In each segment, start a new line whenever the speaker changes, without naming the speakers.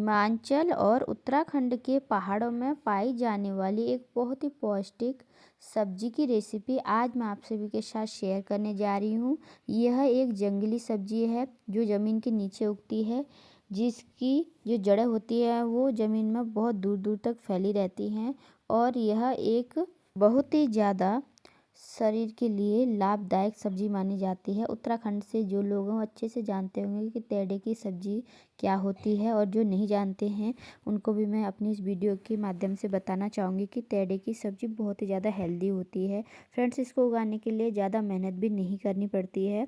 हिमाचल और उत्तराखंड के पहाड़ों में पाई जाने वाली एक बहुत ही पौष्टिक सब्जी की रेसिपी आज मैं आप सभी के साथ शेयर करने जा रही हूँ। यह एक जंगली सब्जी है जो ज़मीन के नीचे उगती है, जिसकी जो जड़ें होती है वो ज़मीन में बहुत दूर दूर तक फैली रहती हैं और यह एक बहुत ही ज़्यादा शरीर के लिए लाभदायक सब्जी मानी जाती है। उत्तराखंड से जो लोग हैं वो अच्छे से जानते होंगे कि तेड़े की सब्जी क्या होती है, और जो नहीं जानते हैं उनको भी मैं अपनी इस वीडियो के माध्यम से बताना चाहूँगी कि तेड़े की सब्जी बहुत ही ज़्यादा हेल्दी होती है। फ्रेंड्स, इसको उगाने के लिए ज़्यादा मेहनत भी नहीं करनी पड़ती है।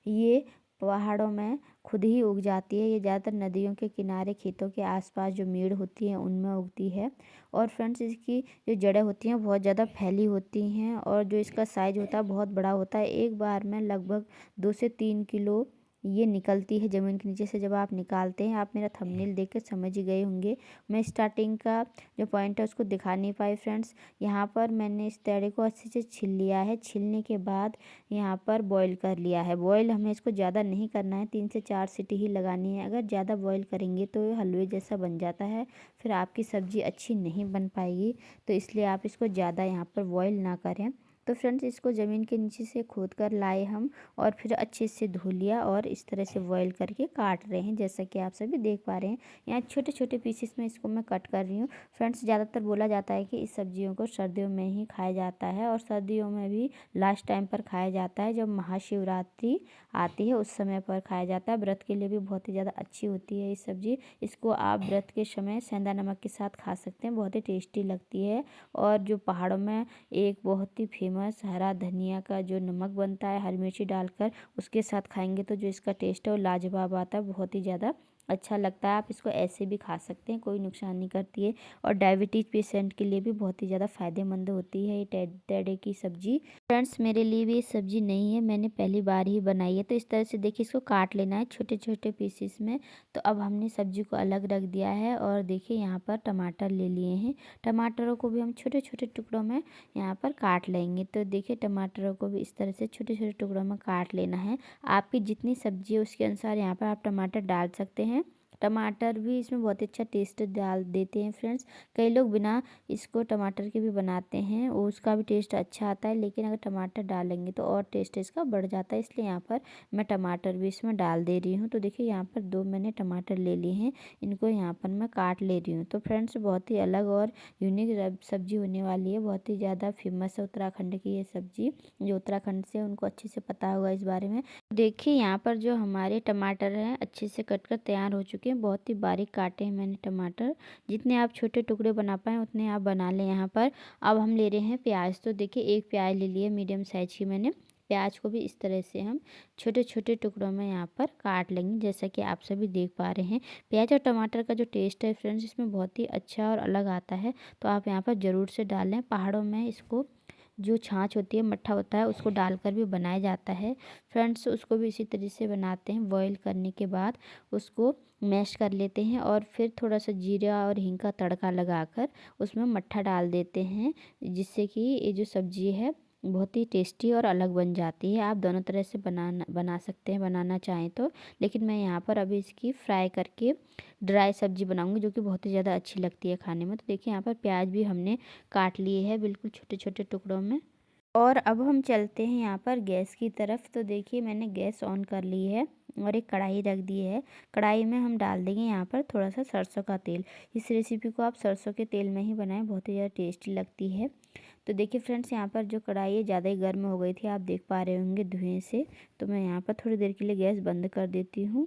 ये पहाड़ों में खुद ही उग जाती है। ये ज़्यादातर नदियों के किनारे, खेतों के आसपास जो मेड़ होती हैं उनमें उगती है। और फ्रेंड्स, इसकी जो जड़ें होती हैं बहुत ज़्यादा फैली होती हैं और जो इसका साइज़ होता है बहुत बड़ा होता है। एक बार में लगभग 2 से 3 किलो ये निकलती है ज़मीन के नीचे से। जब आप निकालते हैं, आप मेरा थंबनेल देख कर समझ ही गए होंगे। मैं स्टार्टिंग का जो पॉइंट है उसको दिखा नहीं पाई फ्रेंड्स। यहाँ पर मैंने इस तेड़े को अच्छे से छिल लिया है। छिलने के बाद यहाँ पर बॉईल कर लिया है। बॉईल हमें इसको ज़्यादा नहीं करना है, 3 से 4 सीटी ही लगानी है। अगर ज़्यादा बॉईल करेंगे तो ये हलवे जैसा बन जाता है, फिर आपकी सब्ज़ी अच्छी नहीं बन पाएगी। तो इसलिए आप इसको ज़्यादा यहाँ पर बॉईल ना करें। तो फ्रेंड्स, इसको ज़मीन के नीचे से खोद कर लाए हम और फिर अच्छे से धो लिया और इस तरह से बॉईल करके काट रहे हैं, जैसा कि आप सभी देख पा रहे हैं। यहाँ छोटे छोटे पीसेस में इसको मैं कट कर रही हूँ। फ्रेंड्स, ज़्यादातर बोला जाता है कि इस सब्जियों को सर्दियों में ही खाया जाता है और सर्दियों में भी लास्ट टाइम पर खाया जाता है, जब महाशिवरात्रि आती है उस समय पर खाया जाता है। व्रत के लिए भी बहुत ही ज़्यादा अच्छी होती है ये सब्ज़ी। इसको आप व्रत के समय सेंधा नमक के साथ खा सकते हैं, बहुत ही टेस्टी लगती है। और जो पहाड़ों में एक बहुत ही फेमस हरा धनिया का जो नमक बनता है, हरी मिर्ची डालकर, उसके साथ खाएंगे तो जो इसका टेस्ट है वो लाजवाब आता है, बहुत ही ज़्यादा अच्छा लगता है। आप इसको ऐसे भी खा सकते हैं, कोई नुकसान नहीं करती है। और डायबिटीज़ पेशेंट के लिए भी बहुत ही ज़्यादा फ़ायदेमंद होती है ये तेड़े की सब्ज़ी। फ्रेंड्स, मेरे लिए भी ये सब्ज़ी नहीं है, मैंने पहली बार ही बनाई है। तो इस तरह से देखिए, इसको काट लेना है छोटे छोटे पीसेस में। तो अब हमने सब्ज़ी को अलग रख दिया है और देखिए यहाँ पर टमाटर ले लिए हैं। टमाटरों को भी हम छोटे छोटे टुकड़ों में यहाँ पर काट लेंगे। तो देखिए, टमाटरों को भी इस तरह से छोटे छोटे टुकड़ों में काट लेना है। आपकी जितनी सब्ज़ी है उसके अनुसार यहाँ पर आप टमाटर डाल सकते हैं। टमाटर भी इसमें बहुत अच्छा टेस्ट डाल देते हैं फ्रेंड्स। कई लोग बिना इसको टमाटर के भी बनाते हैं, और उसका भी टेस्ट अच्छा आता है, लेकिन अगर टमाटर डालेंगे तो और टेस्ट इसका बढ़ जाता है, इसलिए यहाँ पर मैं टमाटर भी इसमें डाल दे रही हूँ। तो देखिए, यहाँ पर 2 मैंने टमाटर ले लिए हैं, इनको यहाँ पर मैं काट ले रही हूँ। तो फ्रेंड्स, बहुत ही अलग और यूनिक सब्जी होने वाली है, बहुत ही ज़्यादा फेमस है उत्तराखंड की ये सब्जी। जो उत्तराखंड से उनको अच्छे से पता होगा इस बारे में। देखिए, यहाँ पर जो हमारे टमाटर हैं अच्छे से कट कर तैयार हो चुके हैं। बहुत ही बारीक काटे हैं मैंने टमाटर। जितने आप छोटे टुकड़े बना पाएँ उतने आप बना लें यहाँ पर। अब हम ले रहे हैं प्याज। तो देखिए, एक प्याज ले लिया मीडियम साइज की मैंने। प्याज को भी इस तरह से हम छोटे छोटे टुकड़ों में यहाँ पर काट लेंगे, जैसा कि आप सभी देख पा रहे हैं। प्याज और टमाटर का जो टेस्ट है फ्रेंड्स, इसमें बहुत ही अच्छा और अलग आता है, तो आप यहाँ पर ज़रूर से डालें। पहाड़ों में इसको जो छाछ होती है, मट्ठा होता है, उसको डालकर भी बनाया जाता है फ्रेंड्स। उसको भी इसी तरीके से बनाते हैं। बॉईल करने के बाद उसको मैश कर लेते हैं और फिर थोड़ा सा जीरा और हींग का तड़का लगाकर उसमें मट्ठा डाल देते हैं, जिससे कि ये जो सब्ज़ी है बहुत ही टेस्टी और अलग बन जाती है। आप दोनों तरह से बना सकते हैं, बनाना चाहें तो। लेकिन मैं यहाँ पर अभी इसकी फ्राई करके ड्राई सब्ज़ी बनाऊंगी, जो कि बहुत ही ज़्यादा अच्छी लगती है खाने में। तो देखिए, यहाँ पर प्याज भी हमने काट लिए है बिल्कुल छोटे छोटे टुकड़ों में। और अब हम चलते हैं यहाँ पर गैस की तरफ। तो देखिए, मैंने गैस ऑन कर ली है और एक कढ़ाई रख दी है। कढ़ाई में हम डाल देंगे यहाँ पर थोड़ा सा सरसों का तेल। इस रेसिपी को आप सरसों के तेल में ही बनाएं, बहुत ही ज़्यादा टेस्टी लगती है। तो देखिए फ्रेंड्स, यहाँ पर जो कढ़ाई है ज़्यादा ही गर्म हो गई थी, आप देख पा रहे होंगे धुएँ से। तो मैं यहाँ पर थोड़ी देर के लिए गैस बंद कर देती हूँ।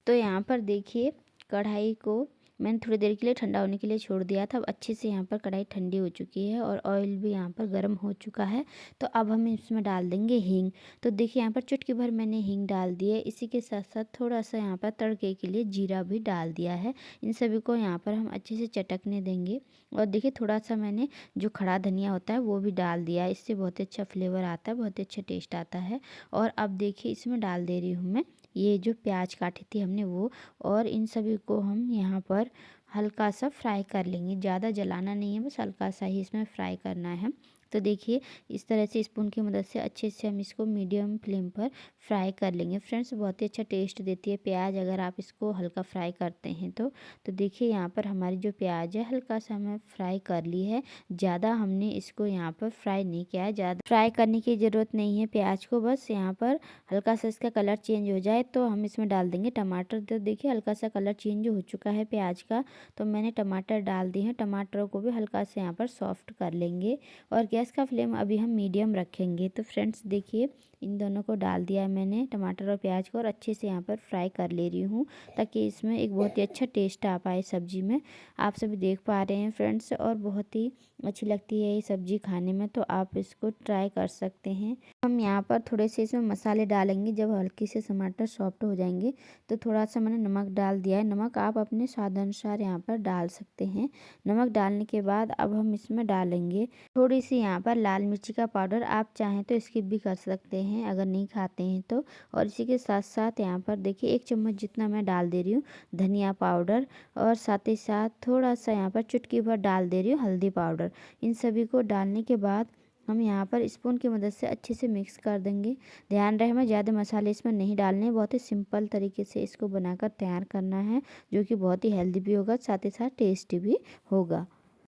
तो यहाँ पर देखिए, कढ़ाई को मैंने थोड़ी देर के लिए ठंडा होने के लिए छोड़ दिया था। अब अच्छे से यहाँ पर कढ़ाई ठंडी हो चुकी है और ऑयल भी यहाँ पर गर्म हो चुका है। तो अब हम इसमें डाल देंगे हींग। तो देखिए, यहाँ पर चुटकी भर मैंने हींग डाल दी है। इसी के साथ साथ थोड़ा सा यहाँ पर तड़के के लिए जीरा भी डाल दिया है। इन सभी को यहाँ पर हम अच्छे से चटकने देंगे। और देखिए, थोड़ा सा मैंने जो खड़ा धनिया होता है वो भी डाल दिया है, इससे बहुत ही अच्छा फ्लेवर आता है, बहुत ही अच्छा टेस्ट आता है। और अब देखिए, इसमें डाल दे रही हूँ मैं ये जो प्याज काटी थी हमने वो। और इन सभी को हम यहाँ पर हल्का सा फ्राई कर लेंगे, ज़्यादा जलाना नहीं है, बस हल्का सा ही इसमें फ्राई करना है। तो देखिए इस तरह से स्पून की मदद से अच्छे से हम इसको मीडियम फ्लेम पर फ्राई कर लेंगे। फ्रेंड्स बहुत ही अच्छा टेस्ट देती है प्याज अगर आप इसको हल्का फ्राई करते हैं तो देखिए यहाँ पर हमारी जो प्याज है हल्का सा हमें फ्राई कर ली है। ज़्यादा हमने इसको यहाँ पर फ्राई नहीं किया है, ज़्यादा फ्राई करने की ज़रूरत नहीं है प्याज को। बस यहाँ पर हल्का सा इसका कलर चेंज हो जाए तो हम इसमें डाल देंगे टमाटर। तो देखिए हल्का सा कलर चेंज हो चुका है प्याज का, तो मैंने टमाटर डाल दिए हैं। टमाटरों को भी हल्का से यहाँ पर सॉफ्ट कर लेंगे और गैस का फ्लेम अभी हम मीडियम रखेंगे। तो फ्रेंड्स देखिए इन दोनों को डाल दिया है मैंने, टमाटर और प्याज को, और अच्छे से यहाँ पर फ्राई कर ले रही हूँ ताकि इसमें एक बहुत ही अच्छा टेस्ट आ पाए सब्जी में। आप सभी देख पा रहे हैं फ्रेंड्स, और बहुत ही अच्छी लगती है ये सब्जी खाने में, तो आप इसको ट्राई कर सकते हैं। हम यहाँ पर थोड़े से इसमें मसाले डालेंगे। जब हल्के से टमाटर सॉफ्ट हो जाएंगे तो थोड़ा सा मैंने नमक डाल दिया है। नमक आप अपने स्वाद अनुसार यहाँ पर डाल सकते हैं। नमक डालने के बाद अब हम इसमें डालेंगे थोड़ी सी यहाँ पर लाल मिर्ची का पाउडर। आप चाहें तो स्किप भी कर सकते हैं अगर नहीं खाते हैं तो। और इसी के साथ साथ यहाँ पर देखिए 1 चम्मच जितना मैं डाल दे रही हूँ धनिया पाउडर, और साथ ही साथ थोड़ा सा यहाँ पर चुटकी भर डाल दे रही हूँ हल्दी पाउडर। इन सभी को डालने के बाद हम यहाँ पर स्पून की मदद से अच्छे से मिक्स कर देंगे। ध्यान रहे हमें ज़्यादा मसाले इसमें नहीं डालने, बहुत ही सिंपल तरीके से इसको बनाकर तैयार करना है, जो कि बहुत ही हेल्दी भी होगा, साथ ही साथ टेस्टी भी होगा।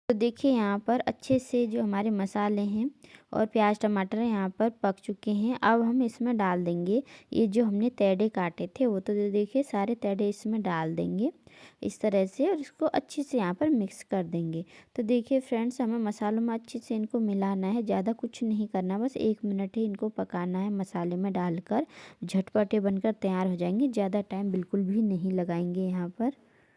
तो देखिए यहाँ पर अच्छे से जो हमारे मसाले हैं और प्याज टमाटर यहाँ पर पक चुके हैं। अब हम इसमें डाल देंगे ये जो हमने तेड़े काटे थे वो, तो देखिए सारे तेड़े इसमें डाल देंगे इस तरह से, और इसको अच्छे से यहाँ पर मिक्स कर देंगे। तो देखिए फ्रेंड्स हमें मसालों में अच्छे से इनको मिलाना है, ज़्यादा कुछ नहीं करना, बस 1 मिनट ही इनको पकाना है मसाले में डालकर। झटपटे बनकर तैयार हो जाएंगे, ज़्यादा टाइम बिल्कुल भी नहीं लगाएंगे यहाँ पर,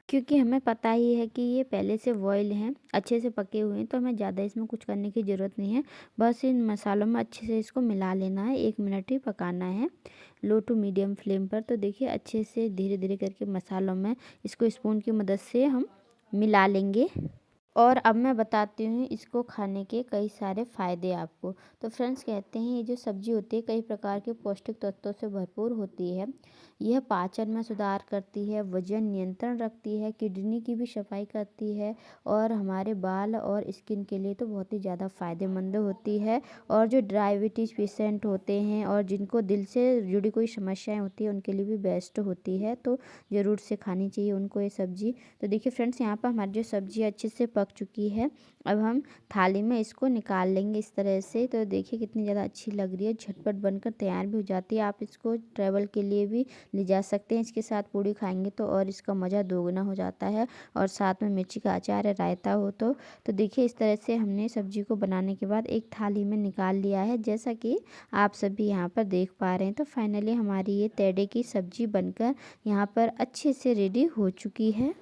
क्योंकि हमें पता ही है कि ये पहले से बॉयल हैं, अच्छे से पके हुए हैं, तो हमें ज़्यादा इसमें कुछ करने की ज़रूरत नहीं है। बस इन मसालों में अच्छे से इसको मिला लेना है, 1 मिनट ही पकाना है लो टू मीडियम फ्लेम पर। तो देखिए अच्छे से धीरे धीरे करके मसालों में इसको स्पून की मदद से हम मिला लेंगे। और अब मैं बताती हूँ इसको खाने के कई सारे फ़ायदे आपको। तो फ्रेंड्स कहते हैं ये जो सब्ज़ी होती है कई प्रकार के पौष्टिक तत्वों से भरपूर होती है। यह पाचन में सुधार करती है, वजन नियंत्रण रखती है, किडनी की भी सफाई करती है, और हमारे बाल और स्किन के लिए तो बहुत ही ज़्यादा फ़ायदेमंद होती है। और जो डायबिटीज़ पेशेंट होते हैं और जिनको दिल से जुड़ी कोई समस्याएं होती है उनके लिए भी बेस्ट होती है, तो ज़रूर से खानी चाहिए उनको ये सब्ज़ी। तो देखिए फ्रेंड्स यहाँ पर हमारी जो सब्ज़ी अच्छे से पक चुकी है। अब हम थाली में इसको निकाल लेंगे इस तरह से। तो देखिए कितनी ज़्यादा अच्छी लग रही है, झटपट बनकर तैयार भी हो जाती है। आप इसको ट्रैवल के लिए भी ले जा सकते हैं, इसके साथ पूड़ी खाएंगे तो और इसका मज़ा दोगुना हो जाता है, और साथ में मिर्ची का अचार है, रायता हो तो देखिए इस तरह से हमने सब्जी को बनाने के बाद एक थाली में निकाल लिया है, जैसा कि आप सभी यहाँ पर देख पा रहे हैं। तो फाइनली हमारी ये तेड़े की सब्जी बनकर यहाँ पर अच्छे से रेडी हो चुकी है।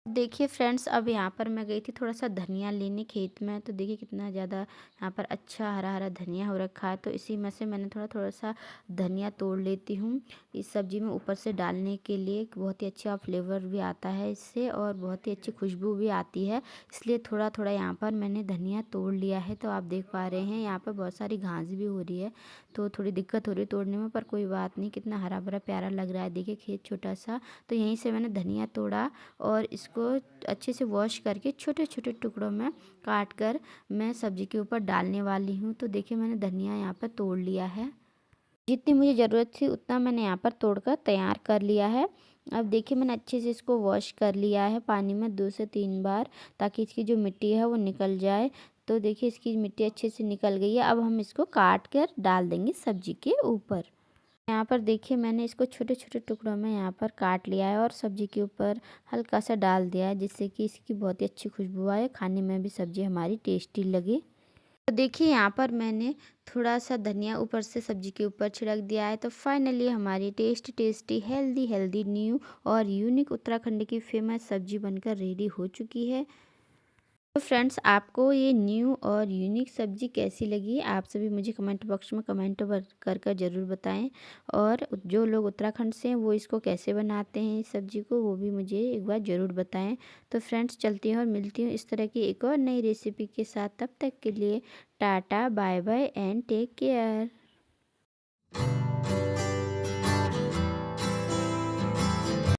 देखिए फ्रेंड्स अब यहाँ पर मैं गई थी थोड़ा सा धनिया लेने खेत में, तो देखिए कितना ज़्यादा यहाँ पर अच्छा हरा हरा धनिया हो रखा है, तो इसी में से मैंने थोड़ा थोड़ा सा धनिया तोड़ लेती हूँ इस सब्ज़ी में ऊपर से डालने के लिए। बहुत ही अच्छा फ्लेवर भी आता है इससे और बहुत ही अच्छी खुशबू भी आती है, इसलिए थोड़ा थोड़ा यहाँ पर मैंने धनिया तोड़ लिया है। तो आप देख पा रहे हैं यहाँ पर बहुत सारी घास भी हो रही है, तो थोड़ी दिक्कत हो रही है तोड़ने में, पर कोई बात नहीं, कितना हरा भरा प्यारा लग रहा है। देखिए खेत छोटा सा, तो यहीं से मैंने धनिया तोड़ा और इसको अच्छे से वॉश करके छोटे छोटे टुकड़ों में काट कर मैं सब्जी के ऊपर डालने वाली हूँ। तो देखिए मैंने धनिया यहाँ पर तोड़ लिया है, जितनी मुझे ज़रूरत थी उतना मैंने यहाँ पर तोड़कर तैयार कर लिया है। अब देखिए मैंने अच्छे से इसको वॉश कर लिया है पानी में 2 से 3 बार, ताकि इसकी जो मिट्टी है वो निकल जाए। तो देखिए इसकी मिट्टी अच्छे से निकल गई है। अब हम इसको काट कर डाल देंगे सब्जी के ऊपर। यहाँ पर देखिए मैंने इसको छोटे छोटे टुकड़ों में यहाँ पर काट लिया है और सब्जी के ऊपर हल्का सा डाल दिया है, जिससे कि इसकी बहुत ही अच्छी खुशबू आए, खाने में भी सब्जी हमारी टेस्टी लगे। तो देखिए यहाँ पर मैंने थोड़ा सा धनिया ऊपर से सब्जी के ऊपर छिड़क दिया है। तो फाइनली हमारी tasty tasty healthy healthy new और यूनिक उत्तराखंड की फेमस सब्जी बनकर रेडी हो चुकी है। तो फ्रेंड्स आपको ये न्यू और यूनिक सब्ज़ी कैसी लगी, आप सभी मुझे कमेंट बॉक्स में कमेंट कर ज़रूर बताएं। और जो लोग उत्तराखंड से हैं वो इसको कैसे बनाते हैं इस सब्ज़ी को, वो भी मुझे एक बार ज़रूर बताएं। तो फ्रेंड्स चलती हूँ और मिलती हूँ इस तरह की एक और नई रेसिपी के साथ। तब तक के लिए tata bye bye and take care.